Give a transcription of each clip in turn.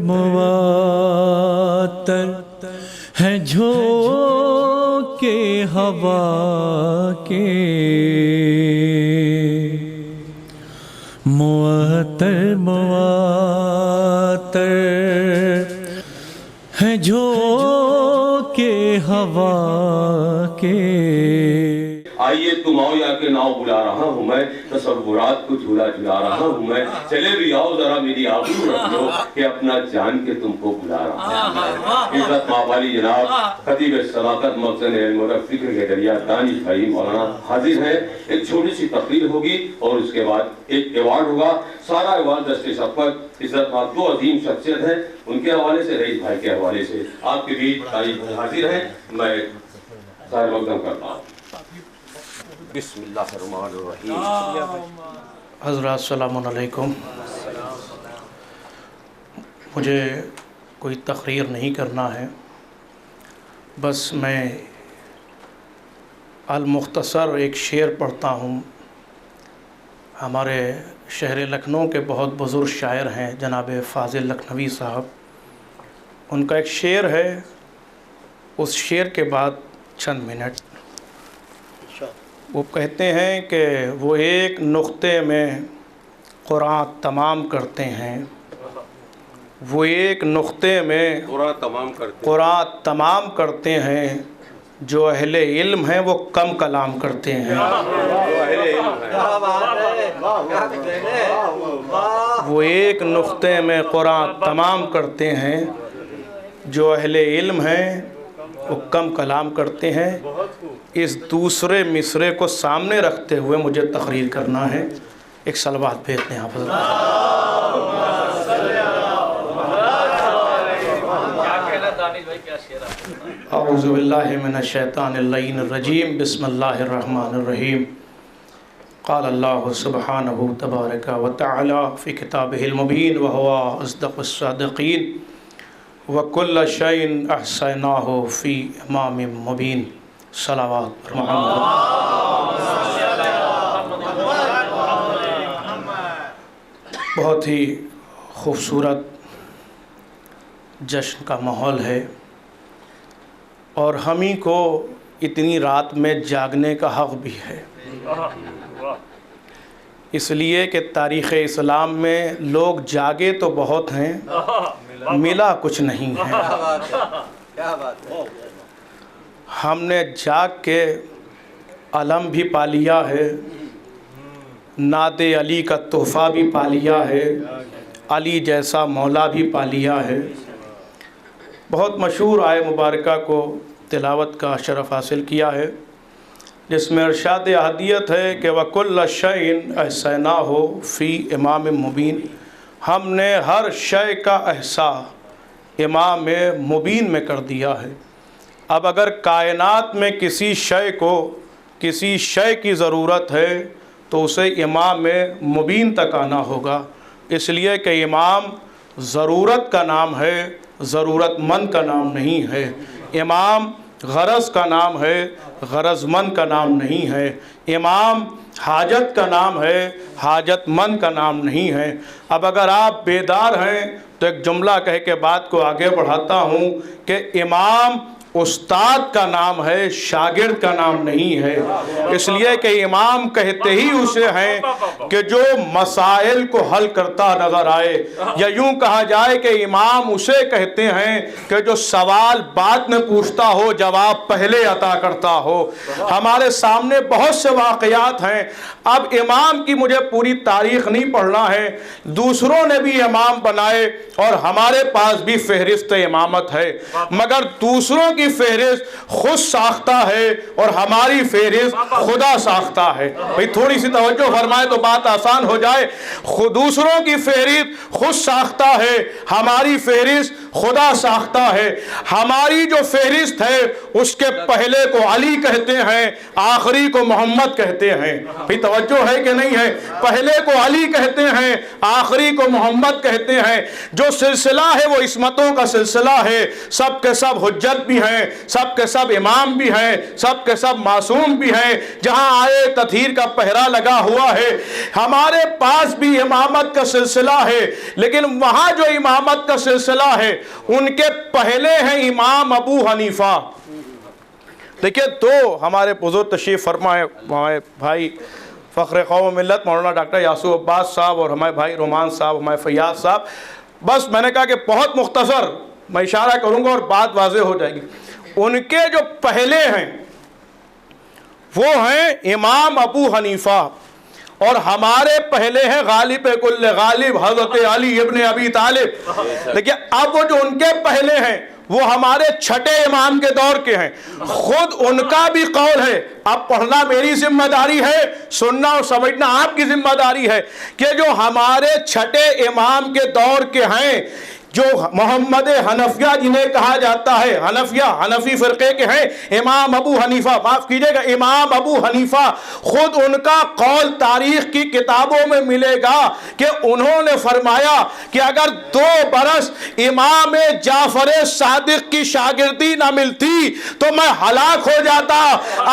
مواتر ہیں جھونکے ہوا کے، معطر مواتر ہیں جھونکے ہوا کے۔ آئیے تم آؤ یا کہ ناؤ بلا رہا ہوں میں، تصورات کو جھولا جھلا رہا ہوں میں، چلے بھی آؤ ذرا میری آبرو رکھ لو کہ اپنا جان کے تم کو بلا رہا ہوں میں۔ عزت مابالی جناب خطیب صداقت مخزن علم و فکر کے دریا دانش بھائی مولانا حاضر ہیں۔ ایک چھوٹی سی تقریر ہوگی اور اس کے بعد ایک ایوارڈ ہوگا۔ سارا ایوارڈ دست شفقت عزت ماب دو عظیم شخصیت ہیں، ان کے حوالے سے رئیس بھائی کے حوالے سے آپ کے بیچ تاریخ حاضر ہیں۔ میں ظاہر مقدم کرتا ہوں۔ بسم اللہ الرحمن الرحیم۔ حضرات السلام علیکم۔ مجھے کوئی تقریر نہیں کرنا ہے، بس میں المختصر ایک شعر پڑھتا ہوں۔ ہمارے شہر لکھنؤ کے بہت بزرگ شاعر ہیں جناب فاضل لکھنوی صاحب، ان کا ایک شعر ہے، اس شعر کے بعد چند منٹ۔ وہ کہتے ہیں کہ وہ ایک نقطے میں قرآن تمام کرتے ہیں، وہ ایک نقطے میں قرآن تمام کرتے ہیں، جو اہل علم ہیں وہ کم کلام کرتے ہیں۔ وہ ایک نقطے میں قرآن تمام کرتے ہیں، جو اہل علم ہیں وہ کم کلام کرتے ہیں۔ اس دوسرے مصرے کو سامنے رکھتے ہوئے مجھے تقریر کرنا ہے۔ ایک صلوات بھیجتے ہیں آپ حضرات۔ اعوذ باللہ من الشیطان اللعین الرجیم، بسم اللہ الرحمن الرحیم۔ قال اللہ سبحانہ تبارک و تعالی فی کتابہ المبین وہو اصدق الصادقین وَكُلَّ شَيْءٍ أَحْصَيْنَاهُ فِي إِمَامٍ مُبِينٍ۔ صلوات محمد۔ بہت ہی خوبصورت جشن کا ماحول ہے، اور ہم ہی کو اتنی رات میں جاگنے کا حق بھی ہے، اس لیے کہ تاریخ اسلام میں لوگ جاگے تو بہت ہیں، ملا کچھ نہیں ہے۔ ہم نے جاگ کے علم بھی پا لیا ہے، نعت علی کا تحفہ بھی پا لیا ہے، علی جیسا مولا بھی پا لیا ہے۔ بہت مشہور آیہ مبارکہ کو تلاوت کا شرف حاصل کیا ہے، جس میں ارشاد احدیت ہے کہ وَكُلَّ شَيْءٍ أَحْصَيْنَاهُ فِي إِمَامٍ مُبِينٍ۔ ہم نے ہر شے کا احصاء امام مبین میں کر دیا ہے۔ اب اگر کائنات میں کسی شے کو کسی شے کی ضرورت ہے تو اسے امام مبین تک آنا ہوگا، اس لیے کہ امام ضرورت کا نام ہے، ضرورت مند کا نام نہیں ہے۔ امام غرض کا نام ہے، غرض مند کا نام نہیں ہے۔ امام حاجت کا نام ہے، حاجت مند کا نام نہیں ہے۔ اب اگر آپ بیدار ہیں تو ایک جملہ کہہ کے بات کو آگے بڑھاتا ہوں کہ امام استاد کا نام ہے، شاگرد کا نام نہیں ہے، اس لیے کہ امام کہتے ہی اسے ہیں کہ جو مسائل کو حل کرتا نظر آئے، یا یوں کہا جائے کہ امام اسے کہتے ہیں کہ جو سوال بعد میں پوچھتا ہو، جواب پہلے عطا کرتا ہو۔ ہمارے سامنے بہت سے واقعات ہیں، اب امام کی مجھے پوری تاریخ نہیں پڑھنا ہے، دوسروں نے بھی امام بنائے اور ہمارے پاس بھی فہرست امامت ہے، مگر دوسروں کی فہرست خود ساختہ ہے اور ہماری فہرست خدا ساختہ ہے۔ بھئی تھوڑی سی توجہ فرمائے تو بات آسان ہو جائے۔ دوسروں کی فہرست خود ساختہ ہے، ہماری فہرست خدا ساختہ ہے۔ ہماری جو فہرست ہے اس کے پہلے کو علی کہتے ہیں، آخری کو محمد کہتے ہیں۔ بھئی توجہ ہے کہ نہیں ہے؟ پہلے کو علی کہتے ہیں، آخری کو محمد کہتے ہیں۔ جو سلسلہ ہے وہ عصمتوں کا سلسلہ ہے، سب کے سب حجت بھی ہیں ہیں، سب کے سب امام بھی ہیں، سب کے سب معصوم بھی ہیں، جہاں آئے تطہیر کا پہرا لگا ہوا ہے۔ ہمارے پاس بھی امامت کا سلسلہ ہے، لیکن وہاں جو امامت کا سلسلہ ہے ان کے پہلے ہیں امام ابو حنیفہ۔ دیکھیے دو ہمارے بزرگ تشریف فرمائے، ہمارے بھائی فخر قوم و ملت مولانا ڈاکٹر یاسو عباس صاحب اور ہمارے بھائی رومان صاحب، ہمارے فیاض صاحب۔ بس میں نے کہا کہ بہت مختصر میں اشارہ کروں گا اور بات واضح ہو جائے گی۔ ان کے جو پہلے ہیں وہ ہیں امام ابو حنیفہ، اور ہمارے پہلے ہیں غالب کل غالب حضرت علی ابن ابی طالب۔ دیکھیے اب وہ جو ان کے پہلے ہیں وہ ہمارے چھٹے امام کے دور کے ہیں، خود ان کا بھی قول ہے۔ اب پڑھنا میری ذمہ داری ہے، سننا اور سمجھنا آپ کی ذمہ داری ہے، کہ جو ہمارے چھٹے امام کے دور کے ہیں، جو محمد حنفیہ جنہیں کہا جاتا ہے، حنفی فرقے کے ہیں، امام ابو حنیفہ، معاف کیجئے گا امام ابو حنیفہ، خود ان کا قول تاریخ کی کتابوں میں ملے گا کہ انہوں نے فرمایا کہ اگر 2 برس امام جعفر صادق کی شاگردی نہ ملتی تو میں ہلاک ہو جاتا۔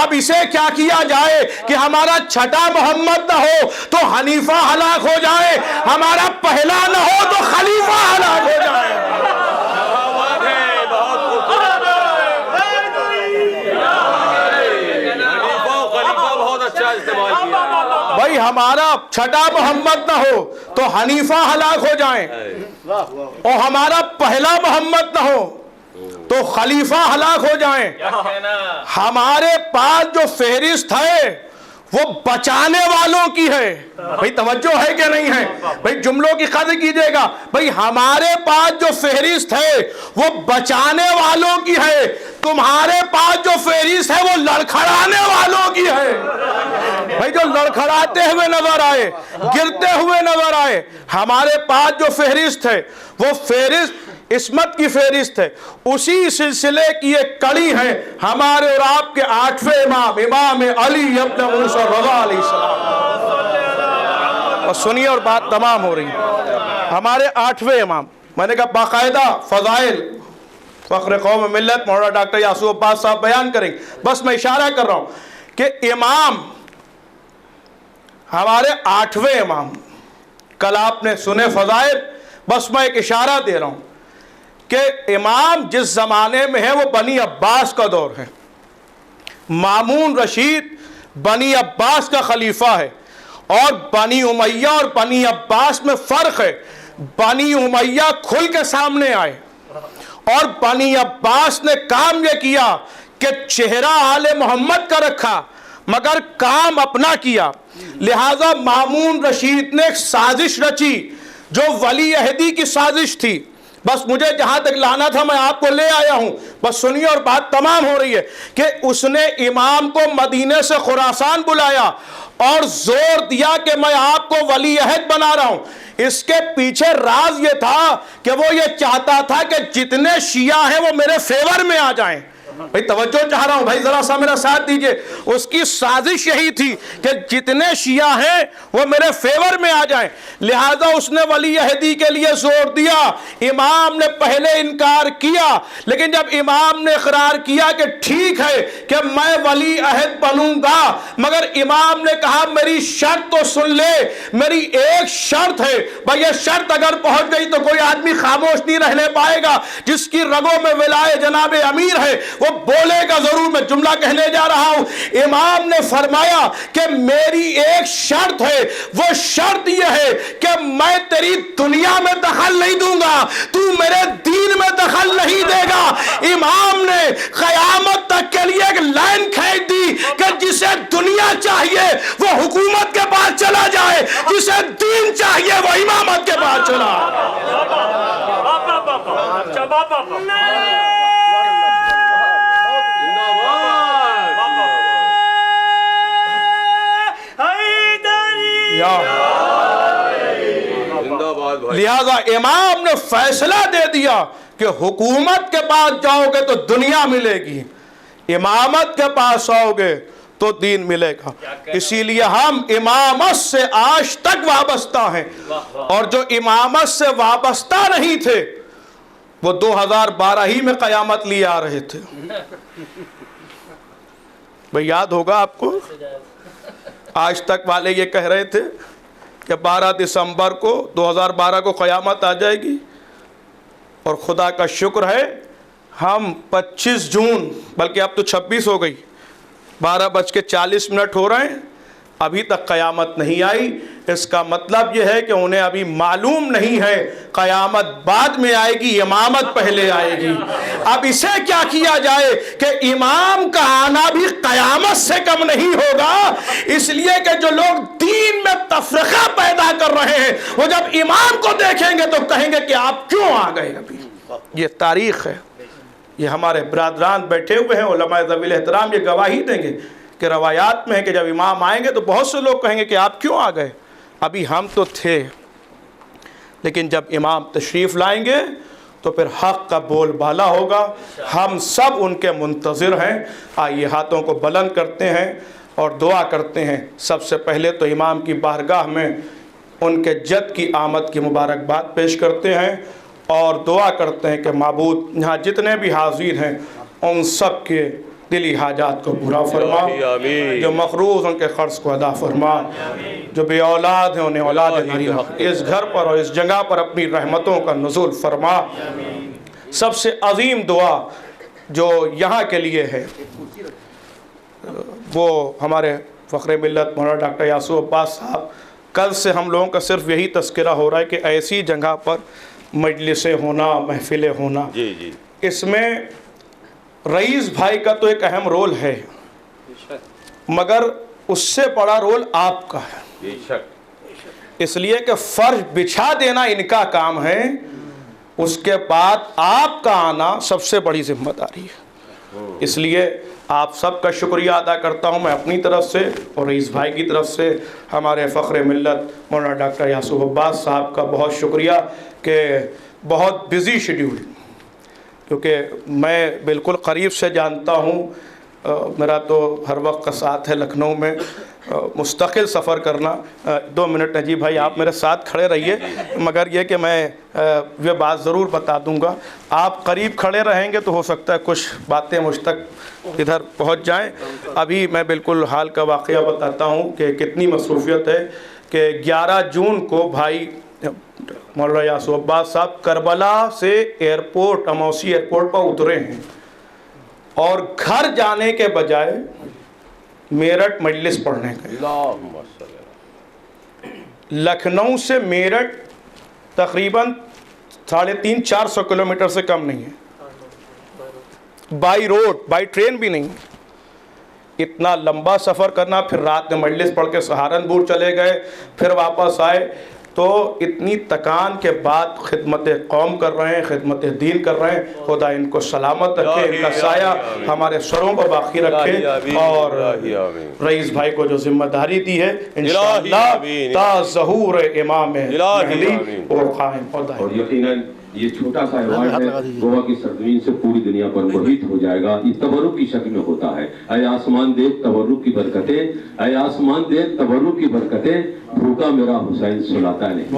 اب اسے کیا کیا جائے کہ ہمارا چھٹا محمد نہ ہو تو حنیفہ ہلاک ہو جائے، ہمارا پہلا نہ ہو تو خلیفہ ہلاک ہو جائے۔ بھائی ہمارا چھٹا محمد نہ ہو تو حنیفہ ہلاک ہو جائیں، اور ہمارا پہلا محمد نہ ہو تو خلیفہ ہلاک ہو جائیں۔ ہمارے پاس جو فہرست ہے وہ بچانے والوں کی ہے۔ بھئی توجہ ہے کہ نہیں ہے؟ بھئی جملوں کی قدر کیجئے گا۔ بھئی ہمارے پاس جو فہرست ہے وہ بچانے والوں کی ہے، تمہارے پاس جو فہرست ہے وہ لڑکھڑانے والوں کی ہے۔ بھئی جو لڑکھڑاتے ہوئے نظر آئے، گرتے ہوئے نظر آئے، ہمارے پاس جو فہرست ہے وہ فہرست عصمت کی فہرست ہے، اسی سلسلے کی ایک کڑی ہے ہمارے اور آپ کے 8ویں امام، امام علی ابن موسیٰ رضا علیہ السلام۔ اور سنیے اور بات تمام ہو رہی ہے۔ ہمارے 8ویں امام، میں نے کہا باقاعدہ فضائل فخر قوم ملت مولانا ڈاکٹر یاسو عباس صاحب بیان کریں گے، بس میں اشارہ کر رہا ہوں کہ امام ہمارے 8ویں امام، کل آپ نے سنے فضائل، بس میں ایک اشارہ دے رہا ہوں کہ امام جس زمانے میں ہے وہ بنی عباس کا دور ہے۔ مامون رشید بنی عباس کا خلیفہ ہے، اور بنی امیہ اور بنی عباس میں فرق ہے۔ بنی امیہ کھل کے سامنے آئے، اور بنی عباس نے کام یہ کیا کہ چہرہ آل محمد کا رکھا مگر کام اپنا کیا۔ لہٰذا مامون رشید نے ایک سازش رچی جو ولی عہدی کی سازش تھی۔ بس مجھے جہاں تک لانا تھا میں آپ کو لے آیا ہوں، بس سنیے اور بات تمام ہو رہی ہے کہ اس نے امام کو مدینے سے خراسان بلایا اور زور دیا کہ میں آپ کو ولی عہد بنا رہا ہوں۔ اس کے پیچھے راز یہ تھا کہ وہ یہ چاہتا تھا کہ جتنے شیعہ ہیں وہ میرے فیور میں آ جائیں۔ بھائی توجہ چاہ رہا ہوں، بھائی ذرا سا میرا ساتھ دیجئے۔ اس کی سازش یہی تھی کہ جتنے شیعہ ہیں وہ میرے فیور میں آ جائیں، لہٰذا اس نے ولی عہدی کے لیے زور دیا۔ امام نے پہلے انکار کیا، لیکن جب امام نے اقرار کیا کہ ٹھیک ہے کہ میں ولی عہد بنوں گا، مگر امام نے کہا میری شرط تو سن لے، میری ایک شرط ہے۔ بھائی یہ شرط اگر پہنچ گئی تو کوئی آدمی خاموش نہیں رہنے پائے گا، جس کی رگوں میں ولائے جناب امیر ہے وہ بولے گا ضرور۔ میں جملہ کہنے جا رہا ہوں۔ امام نے فرمایا کہ میری ایک شرط ہے، وہ شرط یہ ہے کہ میں تیری دنیا میں دخل نہیں دوں گا، تو میرے دین میں دخل نہیں دے گا۔ امام نے قیامت تک کے لیے ایک لائن کھینچ دی کہ جسے دنیا چاہیے وہ حکومت کے پاس چلا جائے، جسے دین چاہیے وہ امامت کے پاس چلا۔ لہذا امام نے فیصلہ دے دیا کہ حکومت کے پاس جاؤ گے تو دنیا ملے گی، امامت کے پاس آؤ گے تو دین ملے گا۔ اسی لیے ہم امامت سے آج تک وابستہ ہیں، اور جو امامت سے وابستہ نہیں تھے وہ 2012 ہی میں قیامت لیے آ رہے تھے. بھئی یاد ہوگا آپ کو, آج تک والے یہ کہہ رہے تھے کہ 12 دسمبر کو 2012 کو قیامت آ جائے گی, اور خدا کا شکر ہے ہم 25 جون, بلکہ اب تو 26 ہو گئی, 12:40 ہو رہے ہیں, ابھی تک قیامت نہیں آئی. اس کا مطلب یہ ہے کہ انہیں ابھی معلوم نہیں ہے قیامت بعد میں آئے گی, امامت پہلے آئے گی. اب اسے کیا کیا جائے کہ امام کا آنا بھی قیامت سے کم نہیں ہوگا, اس لیے کہ جو لوگ دین میں تفرقہ پیدا کر رہے ہیں وہ جب امام کو دیکھیں گے تو کہیں گے کہ آپ کیوں آ گئے ابھی. یہ تاریخ ہے, یہ ہمارے برادران بیٹھے ہوئے ہیں, علماء ذوی الاحترام یہ گواہی دیں گے کہ روایات میں ہے کہ جب امام آئیں گے تو بہت سے لوگ کہیں گے کہ آپ کیوں آ گئے, ابھی ہم تو تھے. لیکن جب امام تشریف لائیں گے تو پھر حق کا بول بالا ہوگا. ہم سب ان کے منتظر ہیں. آئیے ہاتھوں کو بلند کرتے ہیں اور دعا کرتے ہیں. سب سے پہلے تو امام کی بارگاہ میں ان کے جد کی آمد کی مبارکباد پیش کرتے ہیں اور دعا کرتے ہیں کہ معبود یہاں جتنے بھی حاضر ہیں ان سب کے دلی حاجات کو پورا فرما, جو مقروض ان کے قرض کو ادا فرما, جو بے اولاد ہیں انہیں اولاد نصیب, اس گھر پر اور اس جگہ پر اپنی رحمتوں کا نزول فرما. سب سے عظیم دعا جو یہاں کے لیے ہے وہ ہمارے فخر ملت مولانا ڈاکٹر یاسو عباس صاحب, کل سے ہم لوگوں کا صرف یہی تذکرہ ہو رہا ہے کہ ایسی جگہ پر مجلسیں ہونا, محفلیں ہونا, اس میں رئیس بھائی کا تو ایک اہم رول ہے, مگر اس سے بڑا رول آپ کا ہے. اس لیے کہ فرش بچھا دینا ان کا کام ہے, اس کے بعد آپ کا آنا سب سے بڑی ذمہ داری ہے. اس لیے آپ سب کا شکریہ ادا کرتا ہوں میں اپنی طرف سے اور رئیس بھائی کی طرف سے. ہمارے فخر ملت مولانا ڈاکٹر یاسو عباس صاحب کا بہت شکریہ کہ بہت بزی شیڈیول, کیونکہ میں بالکل قریب سے جانتا ہوں, میرا تو ہر وقت کا ساتھ ہے لکھنؤ میں, مستقل سفر کرنا. 2 منٹ نجیب بھائی آپ میرے ساتھ کھڑے رہیے, مگر یہ کہ میں یہ بات ضرور بتا دوں گا, آپ قریب کھڑے رہیں گے تو ہو سکتا ہے کچھ باتیں مجھ تک ادھر پہنچ جائیں. ابھی میں بالکل حال کا واقعہ بتاتا ہوں کہ کتنی مصروفیت ہے کہ 11 جون کو بھائی مولانا یاسو عباس صاحب کربلا سے ایئرپورٹ, اموسی ایئرپورٹ پر اترے ہیں اور گھر جانے کے بجائے میرٹھ مجلس پڑھنے گئے. لکھنؤ سے میرٹھ تقریباً 350-400 کلومیٹر سے کم نہیں ہے, بائی روڈ, بائی ٹرین بھی نہیں. اتنا لمبا سفر کرنا, پھر رات میں مجلس پڑھ کے سہارنپور چلے گئے, پھر واپس آئے, تو اتنی تکان کے بعد خدمت قوم کر رہے ہیں, خدمت دین کر رہے ہیں. خدا ان کو سلامت رکھے, ان کا سایہ ہمارے سروں پر باقی رکھے, اور رئیس بھائی کو جو ذمہ داری دی ہے انشاءاللہ تا ظہور امام مہدی وہ قائم ہوتا ہے. اور یقیناً یہ چھوٹا سا ایوارڈ ہے, گوا کی سرزمین سے پوری دنیا پر محیط ہو جائے گا. یہ تبرک کی شکل میں ہوتا ہے. اے آسمان دیکھ تبرک کی برکتیں, اے آسمان دیکھ تبرک کی برکتیں, بھوکا میرا حسین سلاتا نہیں.